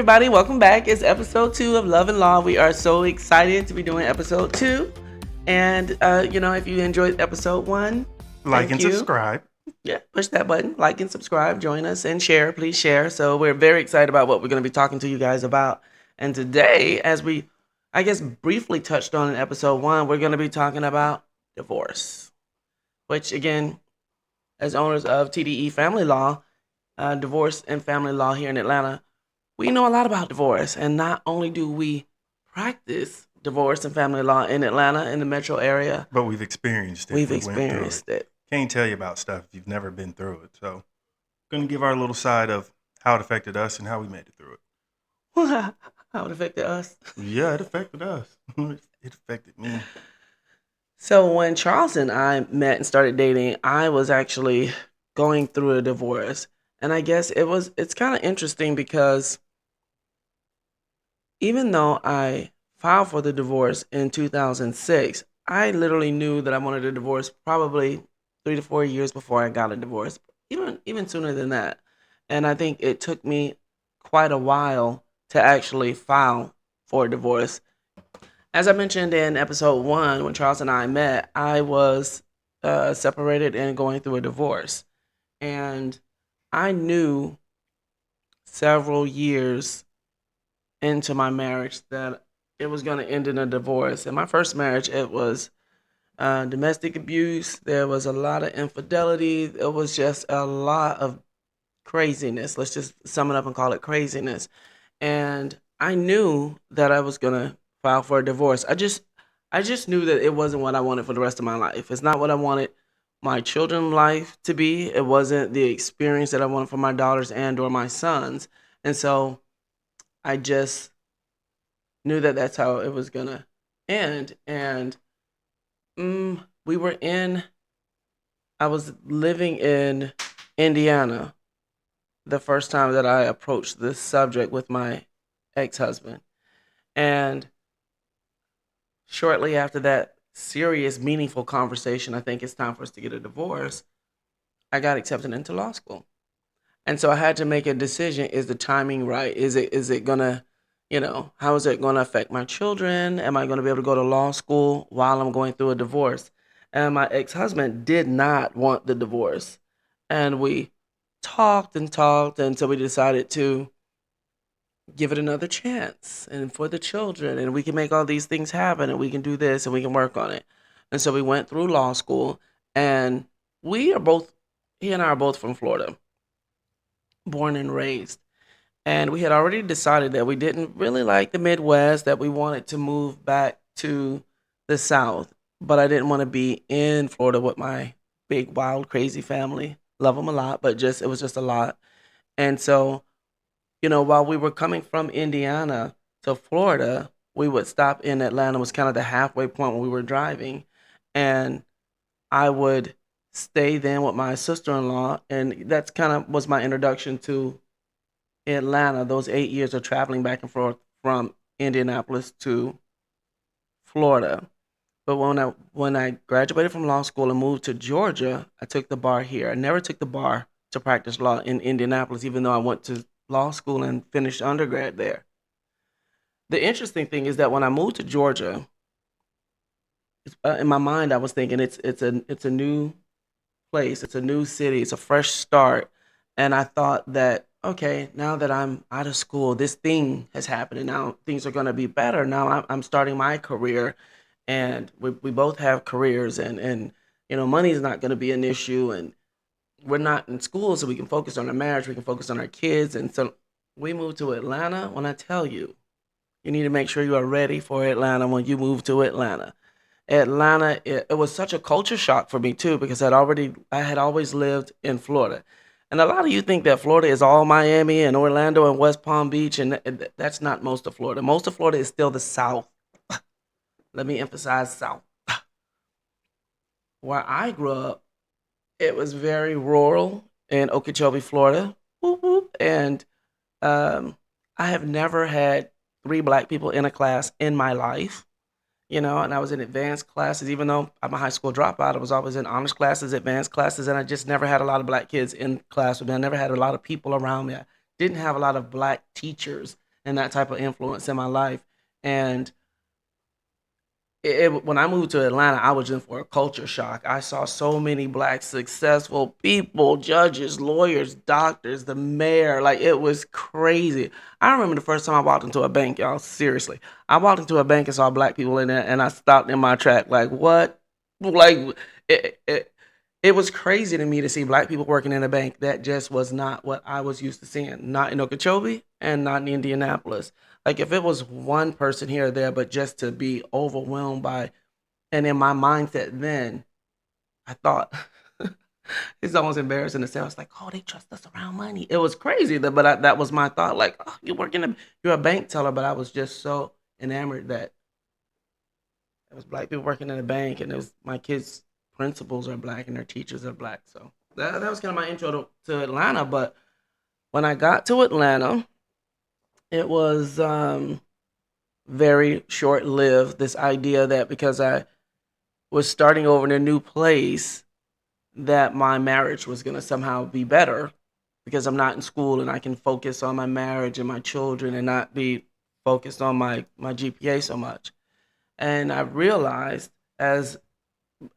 everybody. Welcome back. It's episode 2 of Love and Law. We are so excited to be doing episode 2. And, if you enjoyed episode 1, Like and subscribe. Yeah, push that button. Like and subscribe. Join us and share. Please share. So we're very excited about what we're going to be talking to you guys about. And today, as we, briefly touched on in episode 1, we're going to be talking about divorce. Which, again, as owners of TDE Family Law, divorce and family law here in Atlanta, we know a lot about divorce. And not only do we practice divorce and family law in Atlanta, in the metro area, but we've experienced it. We've experienced it. Can't tell you about stuff if you've never been through it. So, going to give our little side of how it affected us and how we made it through it. How it affected us? Yeah, it affected us. It affected me. So when Charles and I met and started dating, I was actually going through a divorce. And I guess it's kind of interesting because even though I filed for the divorce in 2006, I literally knew that I wanted a divorce probably 3 to 4 years before I got a divorce, even sooner than that. And I think it took me quite a while to actually file for a divorce. As I mentioned in episode 1, when Charles and I met, I was separated and going through a divorce. And I knew several years into my marriage that it was going to end in a divorce. In my first marriage, it was domestic abuse. There was a lot of infidelity. It was just a lot of craziness. Let's just sum it up and call it craziness. And I knew that I was going to file for a divorce. I just knew that it wasn't what I wanted for the rest of my life. It's not what I wanted my children's life to be. It wasn't the experience that I wanted for my daughters and or my sons. And so I just knew that that's how it was going to end. And I was living in Indiana the first time that I approached this subject with my ex-husband. And shortly after that serious, meaningful conversation, I think it's time for us to get a divorce, I got accepted into law school. And so I had to make a decision. Is the timing right? Is it going to, how is it going to affect my children? Am I going to be able to go to law school while I'm going through a divorce? And my ex-husband did not want the divorce. And we talked until we decided to give it another chance, and for the children, and we can make all these things happen, and we can do this, and we can work on it. And so we went through law school, and he and I are both from Florida, born and raised. And we had already decided that we didn't really like the Midwest, that we wanted to move back to the South. But I didn't want to be in Florida with my big, wild, crazy family. Love them a lot, but it was just a lot. And so, while we were coming from Indiana to Florida, we would stop in Atlanta. It was kind of the halfway point when we were driving. And I would stay then with my sister-in-law. And that's kind of was my introduction to Atlanta, those 8 years of traveling back and forth from Indianapolis to Florida. But when I graduated from law school and moved to Georgia, I took the bar here. I never took the bar to practice law in Indianapolis, even though I went to law school and finished undergrad there. The interesting thing is that when I moved to Georgia, in my mind I was thinking it's a new place, it's a new city, it's a fresh start, and I thought that, okay, now that I'm out of school, this thing has happened, and now things are going to be better. Now I'm starting my career, and we both have careers, and money is not going to be an issue, and we're not in school, so we can focus on our marriage, we can focus on our kids. And so we moved to Atlanta. When I tell you, you need to make sure you are ready for Atlanta when you move to Atlanta. Atlanta, it was such a culture shock for me too, because I had always lived in Florida. And a lot of you think that Florida is all Miami and Orlando and West Palm Beach, and that's not most of Florida. Most of Florida is still the South. Let me emphasize South. Where I grew up, it was very rural in Okeechobee, Florida. Whoop, whoop. And I have never had 3 black people in a class in my life. And I was in advanced classes. Even though I'm a high school dropout, I was always in honors classes, advanced classes, and I just never had a lot of black kids in class with me. I never had a lot of people around me. I didn't have a lot of black teachers and that type of influence in my life. And when I moved to Atlanta, I was in for a culture shock. I saw so many black successful people, judges, lawyers, doctors, the mayor. Like, it was crazy. I remember the first time I walked into a bank, y'all. Seriously, I walked into a bank and saw black people in there, and I stopped in my track. Like, what? Like, it, it, it was crazy to me to see black people working in a bank. That just was not what I was used to seeing. Not in Okeechobee and not in Indianapolis. Like, if it was one person here or there, but just to be overwhelmed by, and in my mindset then, I thought it's almost embarrassing to say. I was like, oh, they trust us around money. It was crazy, that was my thought. Like, oh, you're a bank teller, but I was just so enamored that it was black people working in a bank, and it was my kids' principals are black and their teachers are black. So that was kind of my intro to Atlanta. But when I got to Atlanta, it was very short lived. This idea that because I was starting over in a new place, that my marriage was going to somehow be better because I'm not in school and I can focus on my marriage and my children and not be focused on my GPA so much. And I realized, as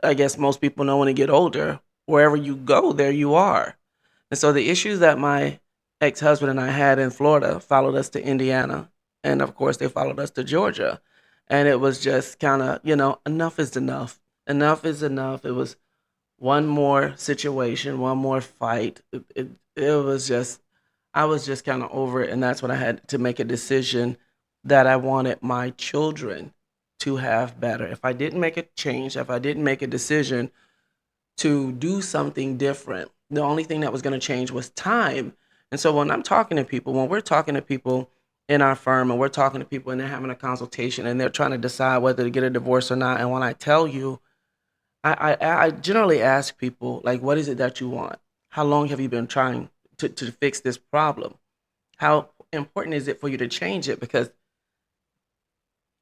I guess most people know when they get older, wherever you go, there you are. And so the issues that my ex husband and I had in Florida followed us to Indiana. And of course, they followed us to Georgia. And it was just kind of, enough is enough. Enough is enough. It was one more situation, one more fight. It was just, I was just kind of over it. And that's when I had to make a decision that I wanted my children to have better. If I didn't make a change, if I didn't make a decision to do something different, the only thing that was going to change was time. And so when I'm talking to people, when we're talking to people in our firm and we're talking to people and they're having a consultation and they're trying to decide whether to get a divorce or not, and when I tell you, I generally ask people, like, what is it that you want? How long have you been trying to fix this problem? How important is it for you to change it? Because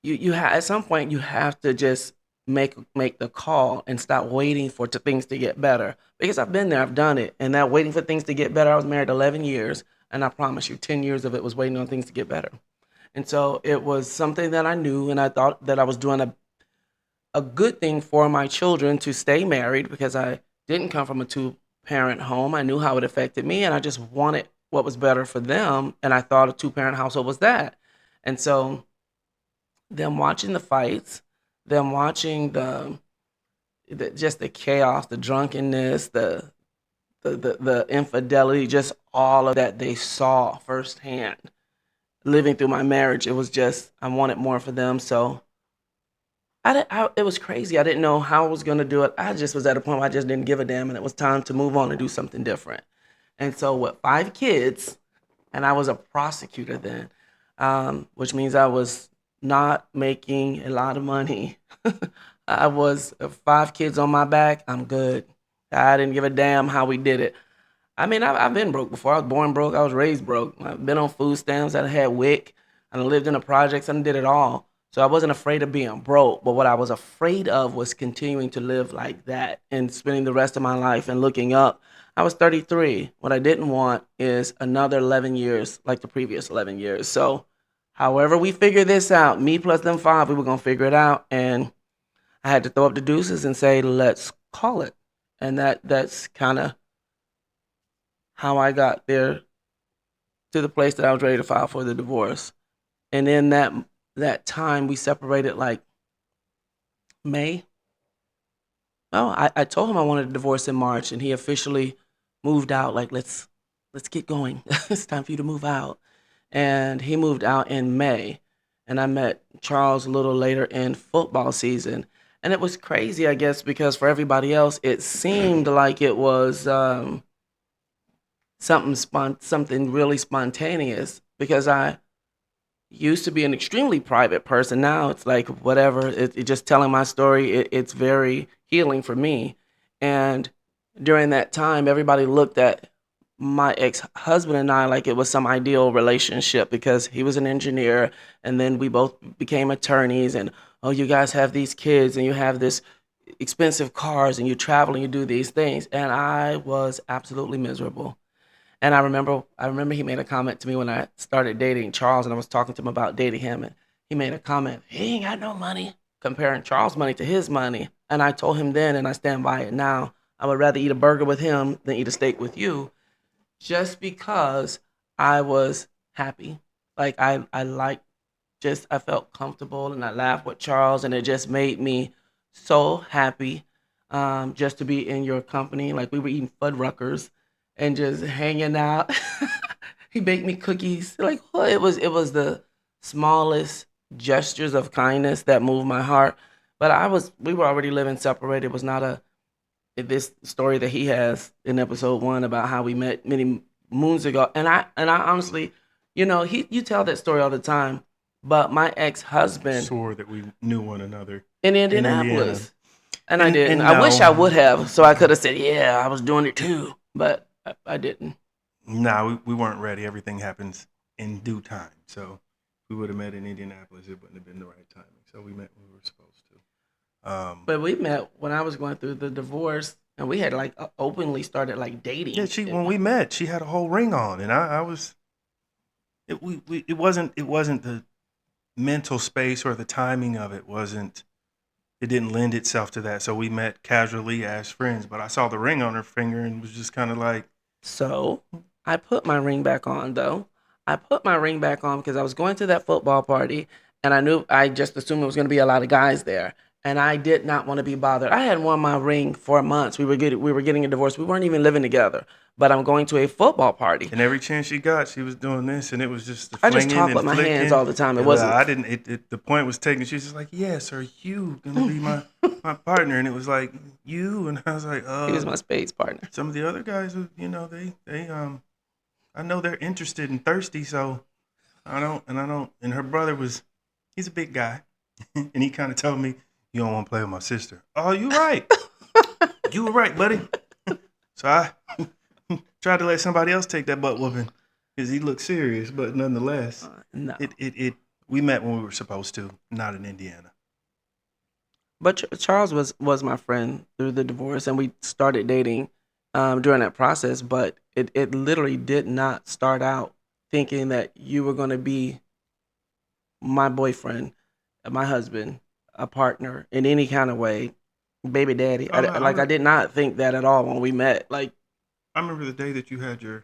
at some point you have to just make the call and stop waiting for things to get better. Because I've been there, I've done it, and that waiting for things to get better. I was married 11 years, and I promise you, 10 years of it was waiting on things to get better. And so it was something that I knew, and I thought that I was doing a good thing for my children to stay married because I didn't come from a two-parent home. I knew how it affected me, and I just wanted what was better for them. And I thought a two-parent household was that. And so them watching the fights, them watching just the chaos, the drunkenness, the infidelity, just all of that they saw firsthand living through my marriage. It was just, I wanted more for them. So it was crazy. I didn't know how I was going to do it. I just was at a point where I just didn't give a damn, and it was time to move on and do something different. And so with 5 kids, and I was a prosecutor then, which means I was not making a lot of money. I was 5 kids on my back. I'm good. I didn't give a damn how we did it. I mean, I've been broke before. I was born broke. I was raised broke. I've been on food stamps. I had WIC. I lived in the projects. I did it all. So I wasn't afraid of being broke. But what I was afraid of was continuing to live like that and spending the rest of my life and looking up. I was 33. What I didn't want is another 11 years like the previous 11 years. So however we figure this out, me plus them 5, we were going to figure it out. And I had to throw up the deuces and say, let's call it. And that's kind of how I got there to the place that I was ready to file for the divorce. And in that time, we separated like May. Oh, I told him I wanted a divorce in March, and he officially moved out. Like, let's get going. It's time for you to move out. And he moved out in May, and I met Charles a little later in football season. And it was crazy, I guess, because for everybody else, it seemed like it was something really spontaneous because I used to be an extremely private person. Now it's like whatever. It just telling my story. It's very healing for me. And during that time, everybody looked at my ex-husband and I like it was some ideal relationship because he was an engineer, and then we both became attorneys. And oh, you guys have these kids, and you have this expensive cars, and you travel and you do these things. And I was absolutely miserable. And I remember he made a comment to me when I started dating Charles, and I was talking to him about dating him, and he made a comment. He ain't got no money, comparing Charles' money to his money. And I told him then, and I stand by it now. I would rather eat a burger with him than eat a steak with you, just because I was happy. Like I like just I felt comfortable and I laughed with Charles and it just made me so happy just to be in your company. Like we were eating Fuddruckers and just hanging out. He baked me cookies. Like well, it was the smallest gestures of kindness that moved my heart. But we were already living separated. It was not a this story that he has in episode 1 about how we met many moons ago. And I honestly, you tell that story all the time. But my ex husband Swore that we knew one another in in Indiana. Indianapolis, and I didn't. And I wish I no, would have, so I could have said, "Yeah, I was doing it too," but I didn't. nah, we weren't ready. Everything happens in due time. So we would have met in Indianapolis. It wouldn't have been the right timing. So we met when we were supposed to. But we met when I was going through the divorce, and we had like openly started like Yeah, dating. when we met, she had a whole ring on, and I was. It wasn't the mental space or the timing of it wasn't. It didn't lend itself to that. So we met casually as friends, but I saw the ring on her finger and was just kind of like, So I put my ring back on though. I put my ring back on because I was going to that football party and I just assumed there was going to be a lot of guys there. And I did not want to be bothered. I had worn my ring for months. We were getting a divorce. We weren't even living together. But I'm going to a football party. and every chance she got, she was doing this, and it was just the I just flinging talk and with my hands flicking. all the time. It And wasn't. I didn't. The point was taken. She was just like, "Yes, are you gonna be my partner?" And it was like you, and I was like, He was my spades partner. Some of the other guys, I know they're interested and thirsty, so I don't. And her brother he's a big guy, and he kind of told me, "You don't want to play with my sister." Oh, you right. You were right, buddy. So I tried to let somebody else take that butt whooping because he looked serious, but nonetheless, No. we met when we were supposed to, not in Indiana. But Charles was my friend through the divorce, and we started dating during that process. But it literally did not start out thinking that you were going to be my boyfriend, my husband, a partner in any kind of way, baby daddy. Oh, no, I did not think that at all when we met. Like I remember the day that you had the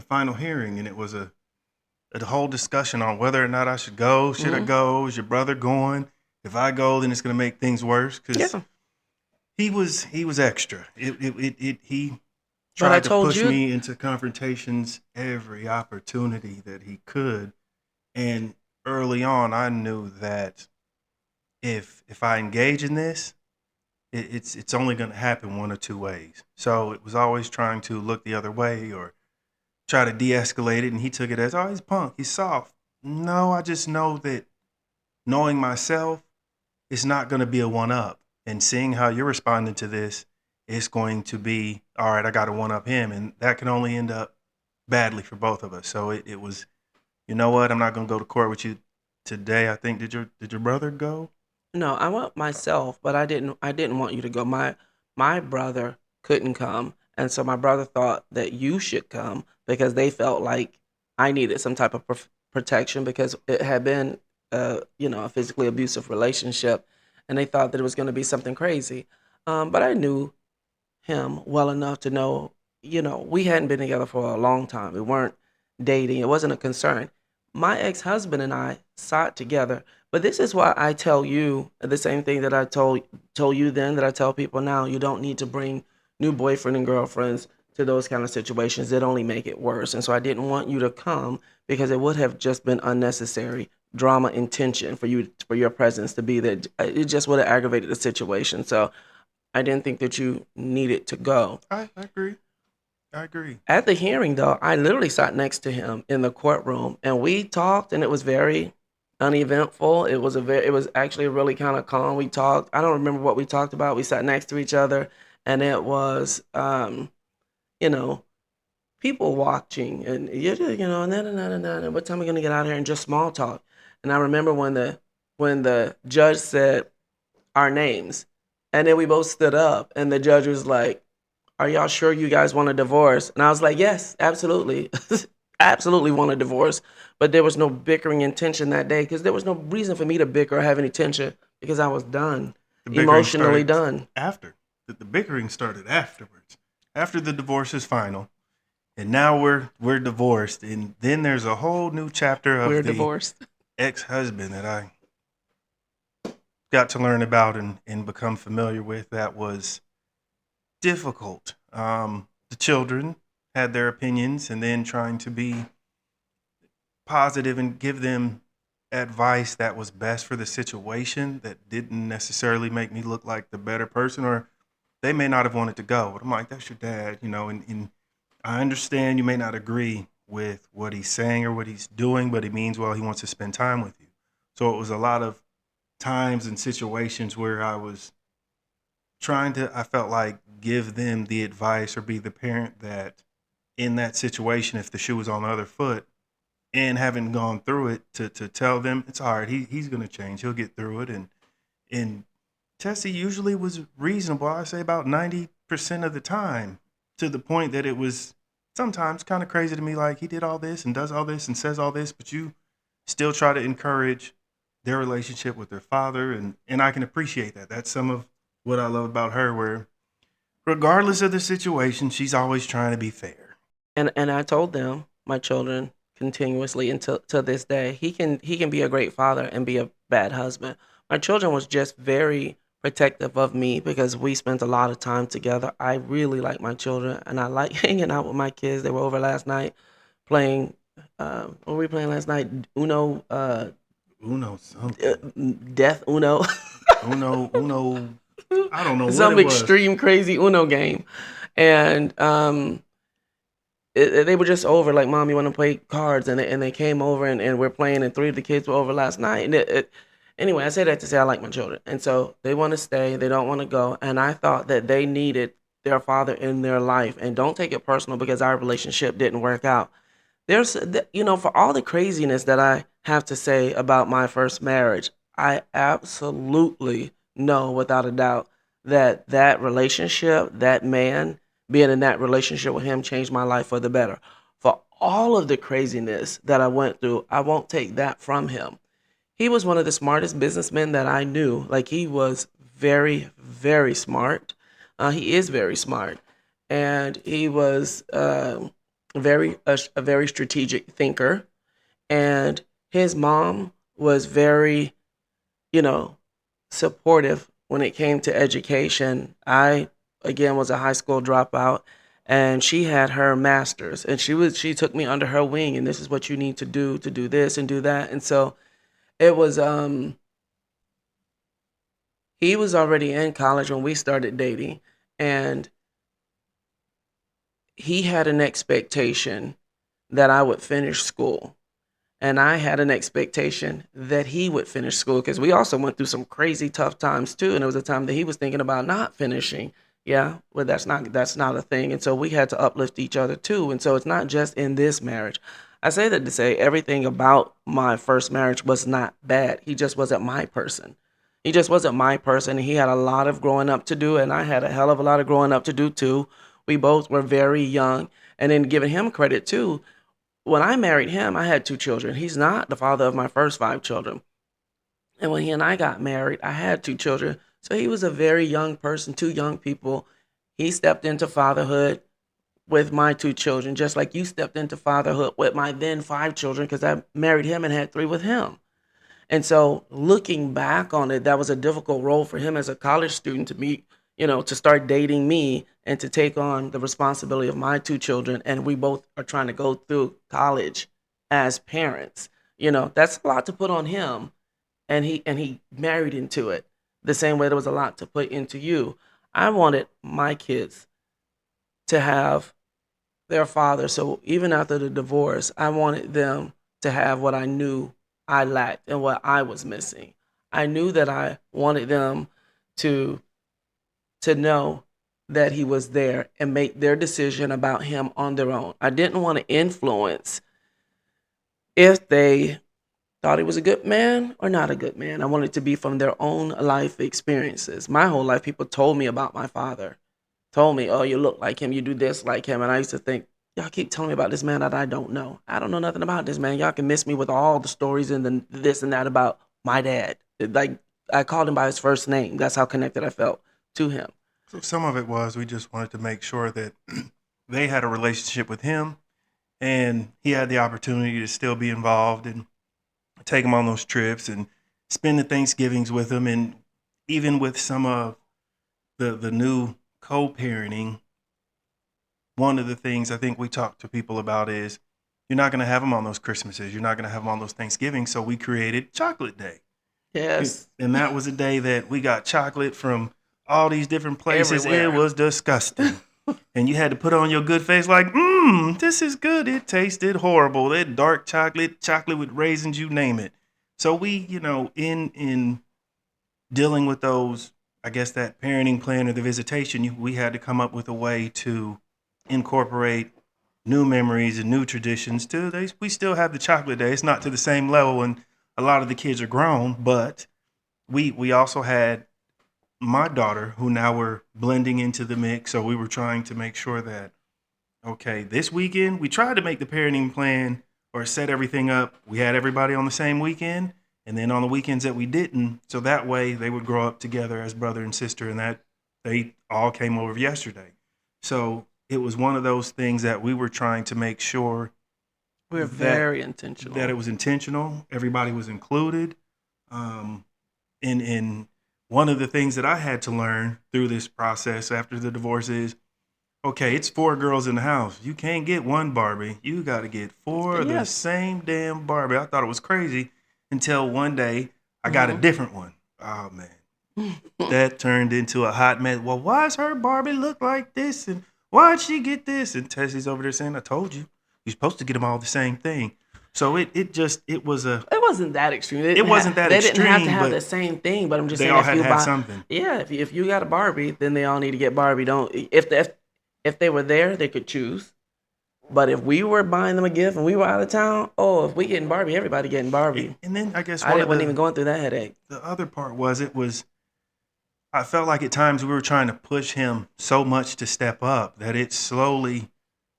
final hearing, and it was a whole discussion on whether or not I should go. Should I mhm. go? Is your brother going? If I go, then it's going to make things worse because Yeah. he was extra. He But I tried to told push you me into confrontations every opportunity that he could, and early on, I knew that if I engage in this, it's only going to happen one or two ways. So it was always trying to look the other way or try to de-escalate it, and he took it as, oh, he's punk, he's soft. No, I just know that knowing myself, it's not going to be a one-up. And seeing how you're responding to this, it's going to be, all right, I got to one-up him. And that can only end up badly for both of us. So it was, you know what, I'm not going to go to court with you today. I think, did your brother go? no, I want myself, but I didn't want you to go. My brother couldn't come, and so my brother thought that you should come because they felt like I needed some type of protection because it had been a physically abusive relationship, and they thought that it was going to be something crazy. But I knew him well enough to know, we hadn't been together for a long time. We weren't dating. It wasn't a concern. My ex-husband and I sought together, but this is why I tell you the same thing that I told you then that I tell people now. You don't need to bring new boyfriend and girlfriends to those kind of situations. It only make it worse. And so I didn't want you to come because it would have just been unnecessary drama and tension for your presence to be there. It just would have aggravated the situation. So I didn't think that you needed to go. I agree. I agree. At the hearing, though, I literally sat next to him in the courtroom, and we talked, and it was very uneventful. It was actually really kind of calm. We talked. I don't remember what we talked about. We sat next to each other, and it was, you know, people watching, and and and what time are we gonna get out of here, and just small talk. And I remember when the judge said our names, and then we both stood up, and the judge was like, are y'all sure you guys want a divorce? And I was like, yes, absolutely. Absolutely want a divorce. But there was no bickering intention that day because there was no reason for me to bicker or have any tension because I was done, The bickering emotionally started done. after. The bickering started afterwards, after the divorce is final, and now we're divorced, and then there's a whole new chapter We're of the divorced. ex-husband that I got to learn about and become familiar with. That was difficult. The children had their opinions, and then trying to be positive and give them advice that was best for the situation that didn't necessarily make me look like the better person, or they may not have wanted to go. But I'm like, that's your dad, and I understand you may not agree with what he's saying or what he's doing, but it means, well, he wants to spend time with you. So it was a lot of times and situations where I was trying to, I felt like, give them the advice or be the parent that in that situation, if the shoe was on the other foot, and having gone through it, to tell them it's all right. He's gonna change. He'll get through it. And Tessie usually was reasonable. I say about 90% of the time, to the point that it was sometimes kind of crazy to me. Like, he did all this and does all this and says all this, but you still try to encourage their relationship with their father, and I can appreciate that. That's some of what I love about her. Where regardless of the situation, she's always trying to be fair. And I told them, my children, continuously until to this day, he can be a great father and be a bad husband. My children was just very protective of me because we spent a lot of time together. I really like my children and I like hanging out with my kids. They were over last night playing. What were we playing last night? Uno, Uno something. Death Uno. Uno. I don't know what Some it was. extreme crazy Uno game, and they were just over like, mom, you want to play cards, and they came over and we're playing, and three of the kids were over last night, and anyway, I say that to say I like my children, and so they want to stay, they don't want to go, and I thought that they needed their father in their life, and don't take it personal because our relationship didn't work out. For all the craziness that I have to say about my first marriage, I absolutely know without a doubt that that relationship, that man, being in that relationship with him changed my life for the better. For all of the craziness that I went through, I won't take that from him. He was one of the smartest businessmen that I knew. Like, he was very, very smart. He is very smart, and he was a very strategic thinker. And his mom was very, you know, supportive when it came to education. I again was a high school dropout, and she had her masters, and she took me under her wing, and this is what you need to do this and do that. And so it was he was already in college when we started dating, and he had an expectation that I would finish school. And I had an expectation that he would finish school because we also went through some crazy tough times too. And it was a time that he was thinking about not finishing. Yeah, well, that's not a thing. And so we had to uplift each other too. And so it's not just in this marriage. I say that to say everything about my first marriage was not bad. He just wasn't my person. He just wasn't my person. He had a lot of growing up to do, and I had a hell of a lot of growing up to do too. We both were very young, and then giving him credit too, when I married him, I had two children. He's not the father of my first five children. And when he and I got married, I had two children. So he was a very young person, two young people. He stepped into fatherhood with my two children, just like you stepped into fatherhood with my then five children, because I married him and had three with him. And so looking back on it, that was a difficult role for him as a college student to meet, to start dating me and to take on the responsibility of my two children. And we both are trying to go through college as parents. That's a lot to put on him. And he married into it the same way there was a lot to put into you. I wanted my kids to have their father. So even after the divorce, I wanted them to have what I knew I lacked and what I was missing. I knew that I wanted them to know that he was there and make their decision about him on their own. I didn't want to influence if they thought he was a good man or not a good man. I wanted it to be from their own life experiences. My whole life, people told me about my father. told me, "Oh, you look like him. You do this like him." And I used to think, y'all keep telling me about this man that I don't know. I don't know nothing about this man. Y'all can miss me with all the stories and then this and that about my dad. Like I called him by his first name. That's how connected I felt to him. So some of it was we just wanted to make sure that they had a relationship with him and he had the opportunity to still be involved and take him on those trips and spend the Thanksgivings with him. And even with some of the new co-parenting, one of the things I think we talk to people about is you're not going to have them on those Christmases. You're not going to have them on those Thanksgivings. So we created Chocolate Day. Yes, And that was a day that we got chocolate from all these different places. It everywhere. was disgusting. And you had to put on your good face like, this is good. It tasted horrible. That dark chocolate, chocolate with raisins, you name it. So we, in dealing with those, I guess that parenting plan or the visitation, we had to come up with a way to incorporate new memories and new traditions too. We still have the chocolate day. It's not to the same level, and a lot of the kids are grown, but we also had my daughter, who now we're blending into the mix. So we were trying to make sure that, okay, this weekend we tried to make the parenting plan or set everything up. We had everybody on the same weekend, and then on the weekends that we didn't, so that way they would grow up together as brother and sister, and that they all came over yesterday. So it was one of those things that we were trying to make sure We're that very it intentional. was intentional. Everybody was included. Um, and one of the things that I had to learn through this process after the divorce is, okay, it's four girls in the house. You can't get one Barbie. You got to get four of the Yes. same damn Barbie. I thought it was crazy until one day I got a Mm-hmm. different one. Oh man, that turned into a hot mess. Well, why does her Barbie look like this? And why'd she get this? And Tessie's over there saying, I told you. You're supposed to get them all the same thing. So it was a It wasn't that extreme. it wasn't that They didn't have to extreme, have the but same thing. But I'm just they saying, all if had you had buy, something. yeah, if you got a Barbie, then they all need to get Barbie. Don't if they were there, they could choose. But if we were buying them a gift and we were out of town, oh, if we getting Barbie, everybody getting Barbie. And then I guess I one didn't of wasn't even going through that headache. the other part was it was I felt like at times we were trying to push him so much to step up that it slowly,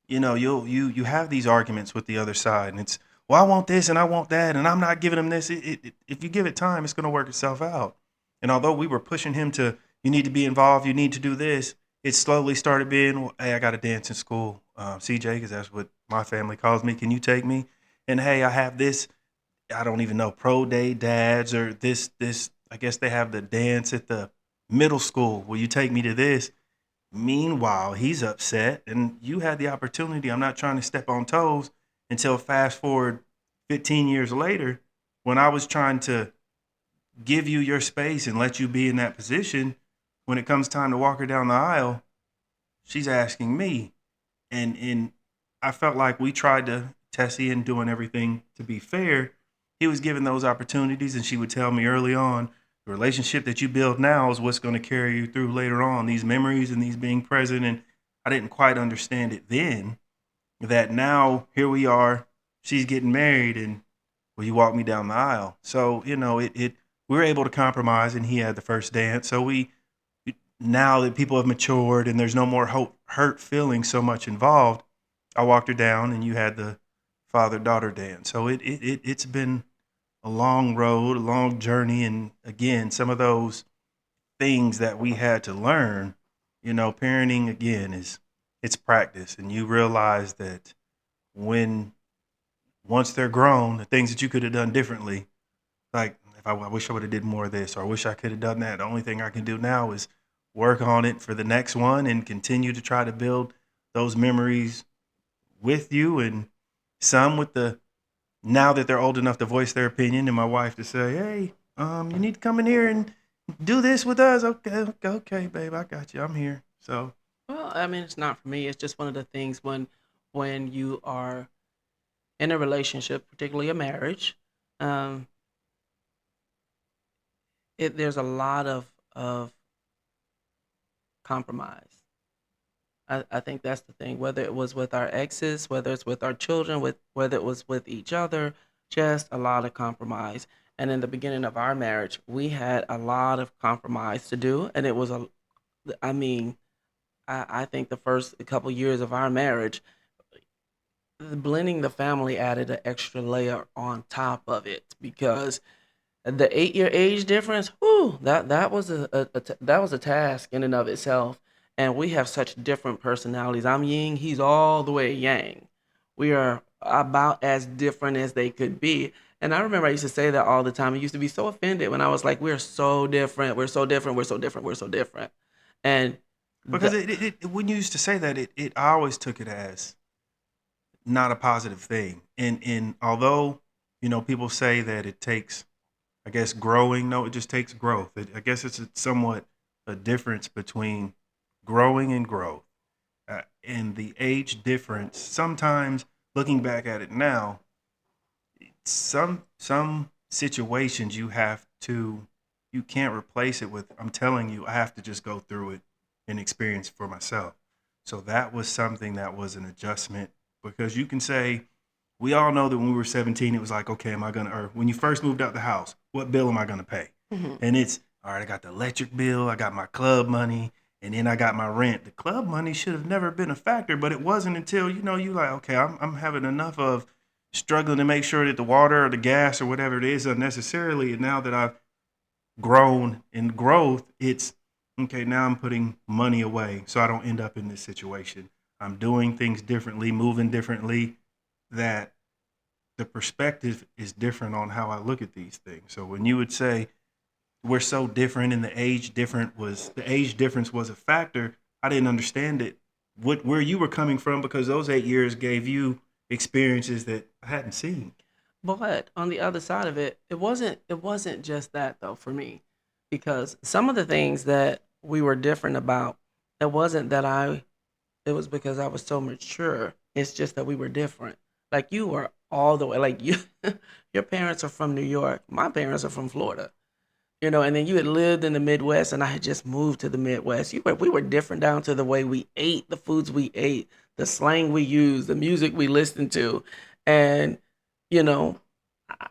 you have these arguments with the other side, and it's, well, I want this and I want that, and I'm not giving him this. If you give it time, it's going to work itself out. And although we were pushing him to, you need to be involved, you need to do this, it slowly started being, well, hey, I got to dance in school, CJ, because that's what my family calls me. Can you take me? And hey, I have this. I don't even know, pro day dads or this. I guess they have the dance at the middle school. Will you take me to this? Meanwhile, he's upset, and you had the opportunity. I'm not trying to step on toes until fast forward 15 years later, when I was trying to give you your space and let you be in that position. When it comes time to walk her down the aisle, she's asking me, and I felt like we tried to Tessie and doing everything to be fair. He was given those opportunities, and she would tell me early on, the relationship that you build now is what's going to carry you through later on. These memories and these being present, and I didn't quite understand it then. That now here we are, she's getting married, and will you walk me down the aisle? So it we were able to compromise, and he had the first dance. So we now that people have matured and there's no more hurt feelings so much involved, I walked her down, and you had the father daughter dance. So it's been a long road, a long journey, and again, some of those things that we had to learn. Parenting again is it's practice, and you realize that when once they're grown, the things that you could have done differently, like if I wish I would have did more of this, or I wish I could have done that. The only thing I can do now is work on it for the next one and continue to try to build those memories with you, and some with the now that they're old enough to voice their opinion, and my wife to say, hey, you need to come in here and do this with us. Okay, okay, okay, babe, I got you. I'm here. So Well, I mean, it's not for me. It's just one of the things when you are in a relationship, particularly a marriage, um, there's a lot of compromise. I think that's the thing. Whether it was with our exes, whether it's with our children, with whether it was with each other, just a lot of compromise. And in the beginning of our marriage, we had a lot of compromise to do, and it was a. I mean, I think the first couple years of our marriage, blending the family added an extra layer on top of it because the 8 year age difference, whew, that was that was a task in and of itself. And we have such different personalities. I'm yin, he's all the way yang. We are about as different as they could be. And I remember I used to say that all the time. I used to be so offended when I was like, we're so different, we're so different, we're so different, we're so different. And Because the when you used to say that, I always took it as not a positive thing. And although, people say that it takes, I guess, growing, no, it just takes growth. I guess it's somewhat a difference between growing and growth. And the age difference, sometimes looking back at it now, some situations you can't replace it with, I'm telling you, I have to just go through it and experience for myself. So that was something that was an adjustment, because you can say, we all know that when we were 17, it was like, okay, am I gonna, or when you first moved out the house, what bill am I gonna pay? Mhm. And it's all right, I got the electric bill, I got my club money, and then I got my rent. The club money should have never been a factor, but it wasn't until, you like, okay, I'm having enough of struggling to make sure that the water or the gas or whatever it is unnecessarily. And now that I've grown in growth, it's okay, now I'm putting money away so I don't end up in this situation. I'm doing things differently, moving differently, that the perspective is different on how I look at these things. So when you would say we're so different and the age difference was a factor, I didn't understand it. Where you were coming from, because those 8 years gave you experiences that I hadn't seen. But on the other side of it, it wasn't just that though for me, because some of the things that we were different about, it wasn't that I it was because I was so mature. It's just that we were different. Like you were all the way like you your parents are from New York. My parents are from Florida. And then you had lived in the Midwest and I had just moved to the Midwest. We were different down to the way we ate, the foods we ate, the slang we used, the music we listened to. And, you know,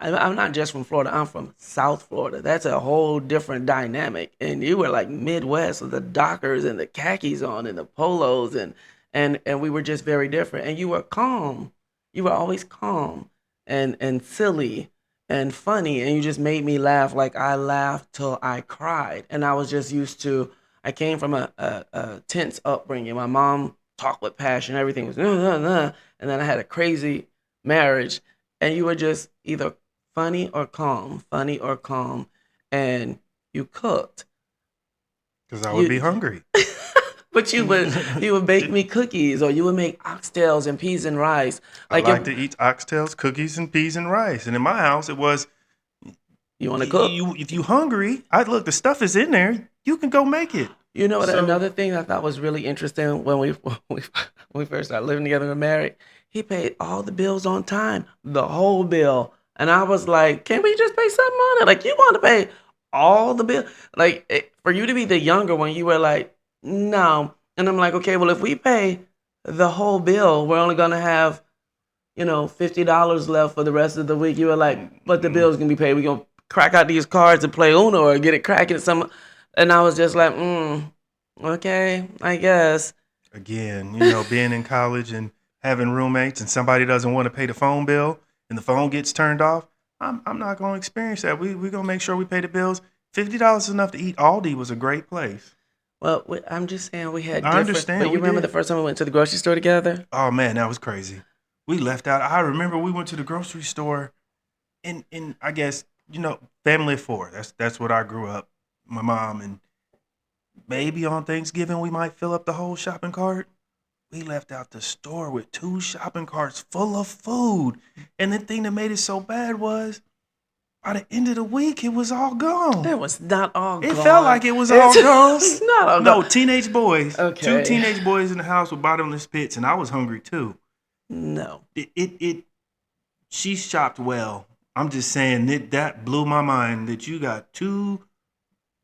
I'm not just from Florida, I'm from South Florida. That's a whole different dynamic. And you were like Midwest with the Dockers and the khakis on and the polos and we were just very different. And you were calm. You were always calm and silly and funny, and you just made me laugh. Like I laughed till I cried, and I was just used to. I came from a tense upbringing. My mom talked with passion. Everything was and then I had a crazy marriage, and you were just either funny or calm, and you cooked. Because I would be You hungry. but you would bake me cookies, or you would make oxtails and peas and rice. I Like if like to eat oxtails, cookies, and peas and rice. And in my house, it was you want to cook. if you hungry, I look, the stuff is in there. You can go make it. You know what? So Another thing I thought was really interesting when we first started living together and married, he paid all the bills on time, the whole bill, and I was like, "Can we just pay something on it? Like you want to pay all the bill? Like for you to be the younger one, you were like, no." And I'm like, "Okay, well if we pay the whole bill, we're only gonna have $50 left for the rest of the week." You were like, "But the bill's gonna be paid. We gonna crack out these cards and play Uno or get it cracking some." And I was just like, okay, I guess. again, being in college and having roommates, and somebody doesn't want to pay the phone bill and the phone gets turned off, I'm not going to experience that. We're going to make sure we pay the bills. $50 is enough to eat. Aldi was a great place. Well, I'm just saying we had I different. But understand. you We remember the did. first time we went to the grocery store together? Oh man, that was crazy. We left out. I remember we went to the grocery store in I guess, family of four. That's what I grew up. My mom, and maybe on Thanksgiving we might fill up the whole shopping cart. We left out the store with two shopping carts full of food. And the thing that made it so bad was by the end of the week it was all gone. It was not all It felt gone. like it was all gone. It's not all No, gone. teenage boys. Two Okay. teenage boys in the house with bottomless pits, and I was hungry too. No. It she shopped well. I'm just saying that blew my mind that you got two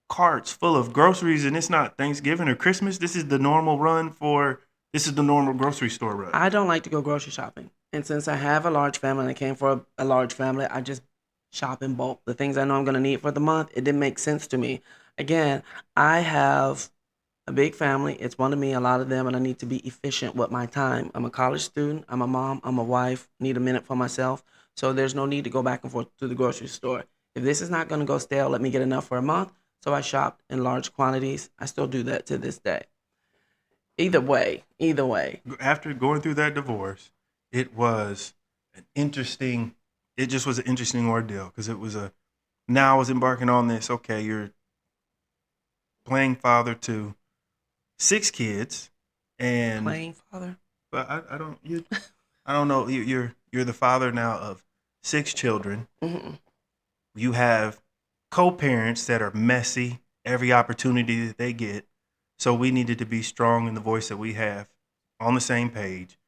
carts full of groceries, and it's not Thanksgiving or Christmas. This is the normal grocery store run. I don't like to go grocery shopping. And since I have a large family and I came for a large family, I just shop in bulk. The things I know I'm going to need for the month, it didn't make sense to me. Again, I have a big family. It's one of me, a lot of them, and I need to be efficient with my time. I'm a college student. I'm a mom. I'm a wife. Need a minute for myself. So there's no need to go back and forth to the grocery store. If this is not going to go stale, let me get enough for a month. So I shopped in large quantities. I still do that to this day. Either way. After going through that divorce, it was an interesting. It just was an interesting ordeal because it was a. Now I was embarking on this. Okay, you're playing father to 6 kids, and Playing father. but I don't you I don't know you're the father now of 6 children. Hmm. You have co-parents that are messy every opportunity that they get. So we needed to be strong in the voice that we have on the same page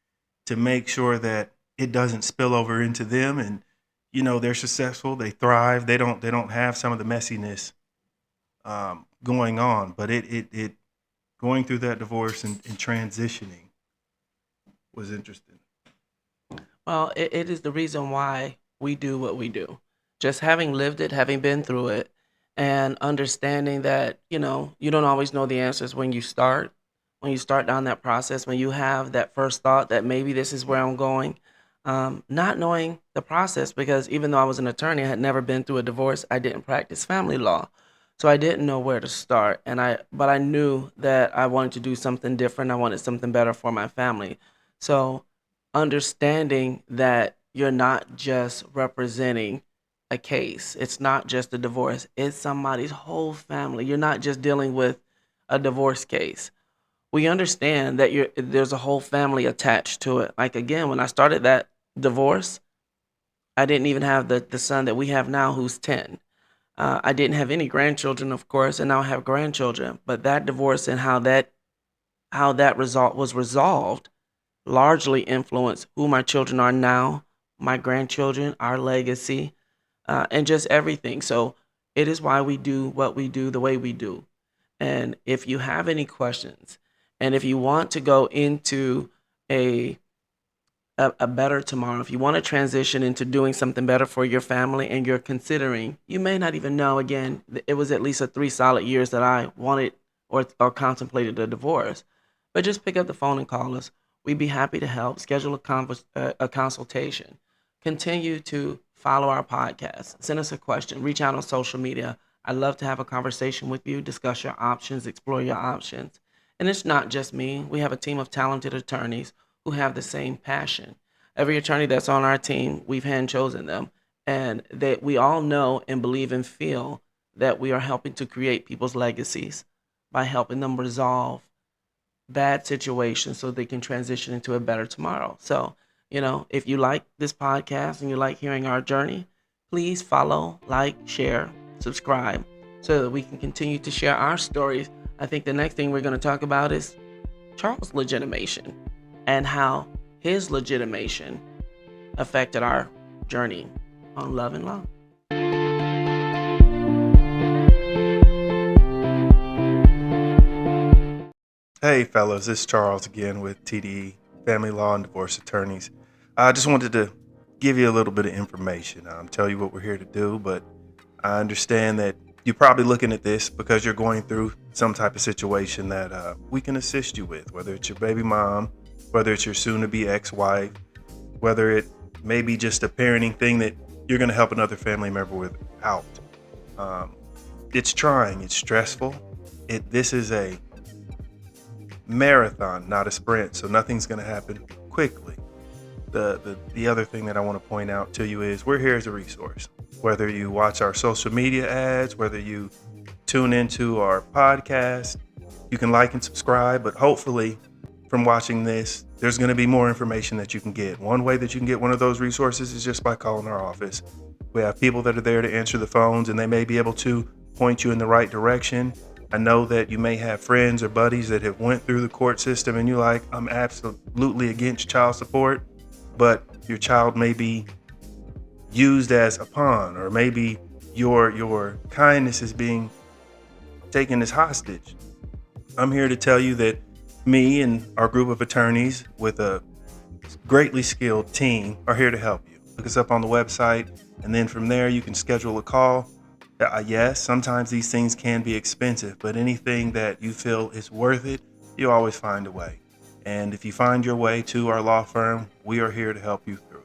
to make sure that it doesn't spill over into them and they're successful, they thrive, they don't have some of the messiness going on. But it going through that divorce and transitioning was interesting. Well, it is the reason why we do what we do. Just having lived it, having been through it, and understanding that, you don't always know the answers when you start down that process, when you have that first thought that maybe this is where I'm going, not knowing the process, because even though I was an attorney, I had never been through a divorce. I didn't practice family law. So I didn't know where to start. But I knew that I wanted to do something different. I wanted something better for my family. So understanding that you're not just representing a case. It's not just a divorce. It's somebody's whole family. You're not just dealing with a divorce case. We understand that there's a whole family attached to it. Like again, when I started that divorce, I didn't even have the son that we have now who's 10. I didn't have any grandchildren, of course, and now I have grandchildren. But that divorce and how that result was resolved largely influenced who my children are now, my grandchildren, our legacy, and just everything. So it is why we do what we do the way we do. And if you have any questions, and if you want to go into a a better tomorrow, if you want to transition into doing something better for your family and you're considering, you may not even know, again, it was at least a 3 solid years that I wanted or contemplated a divorce. But just pick up the phone and call us. We'd be happy to help. Schedule a consultation. Continue to follow our podcast. Send us a question. Reach out on social media. I'd love to have a conversation with you, discuss your options, explore your options. And it's not just me. We have a team of talented attorneys who have the same passion. Every attorney that's on our team, we've hand chosen them, and that we all know and believe and feel that we are helping to create people's legacies by helping them resolve bad situations so they can transition into a better tomorrow. So, if you like this podcast and you like hearing our journey, please follow, like, share, subscribe so that we can continue to share our stories. I think the next thing we're going to talk about is Charles' legitimation and how his legitimation affected our journey on love and law. Hey, fellas, it's Charles again with TDE, Family Law and Divorce Attorneys. I just wanted to give you a little bit of information, tell you what we're here to do, but I understand that you're probably looking at this because you're going through some type of situation that we can assist you with, whether it's your baby mom, whether it's your soon-to-be ex-wife, whether it may be just a parenting thing that you're going to help another family member with out. It's trying, it's stressful. This is a marathon, not a sprint, so nothing's going to happen quickly. The other thing that I want to point out to you is we're here as a resource. Whether you watch our social media ads, whether you tune into our podcast, you can like and subscribe, but hopefully from watching this, there's going to be more information that you can get. One way that you can get one of those resources is just by calling our office. We have people that are there to answer the phones, and they may be able to point you in the right direction. I know that you may have friends or buddies that have went through the court system and you're like, I'm absolutely against child support, but your child may be used as a pawn, or maybe your kindness is being taken as hostage. I'm here to tell you that me and our group of attorneys with a greatly skilled team are here to help you. Look us up on the website, and then from there you can schedule a call Yes, sometimes these things can be expensive, but anything that you feel is worth it, you always find a way. And if you find your way to our law firm, we are here to help you through.